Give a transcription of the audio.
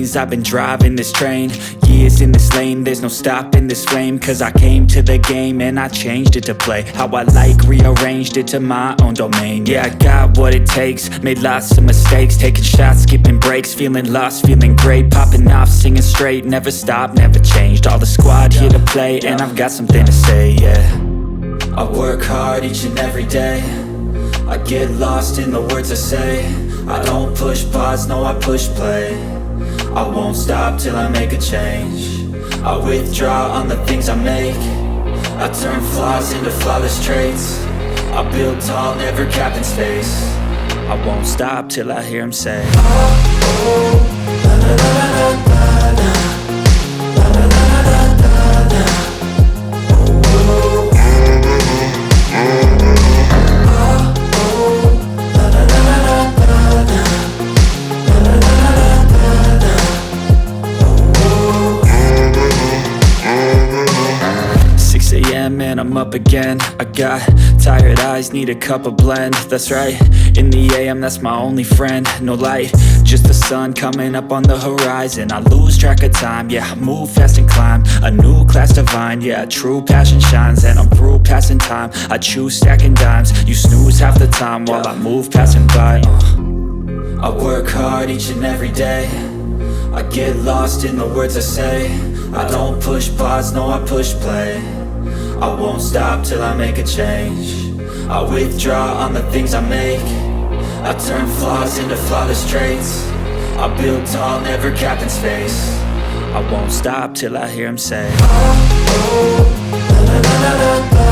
lanes, I've been driving this train. Years in this lane, there's no stopping this flame. Cause I came to the game and I changed it to play how I like, rearranged it to my own domain. Yeah, I got what it takes, made lots of mistakes, taking shots, skipping breaks, feeling lost, feeling great, popping off, singing straight, never stopped, never changed. All the squad here to play, and I've got something to say, yeah. I work hard each and every day, I get lost in the words I say. I don't push pause, no I push play. I won't stop till I make a change. I withdraw on the things I make. I turn flaws into flawless traits. I build tall, never capped in space. I won't stop till I hear him say, oh, oh, la la la la la la. Man, I'm up again. I got tired eyes, need a cup of blend. That's right, in the AM, that's my only friend. No light, just the sun coming up on the horizon. I lose track of time, yeah, I move fast and climb a new class divine, yeah, true passion shines. And I'm through passing time, I choose stacking dimes. You snooze half the time while I move passing by. I work hard each and every day, I get lost in the words I say. I don't push pause, no I push play. I won't stop till I make a change. I withdraw on the things I make. I turn flaws into flawless traits. I build tall, never capped in space. I won't stop till I hear him say, oh, oh, la la la la la.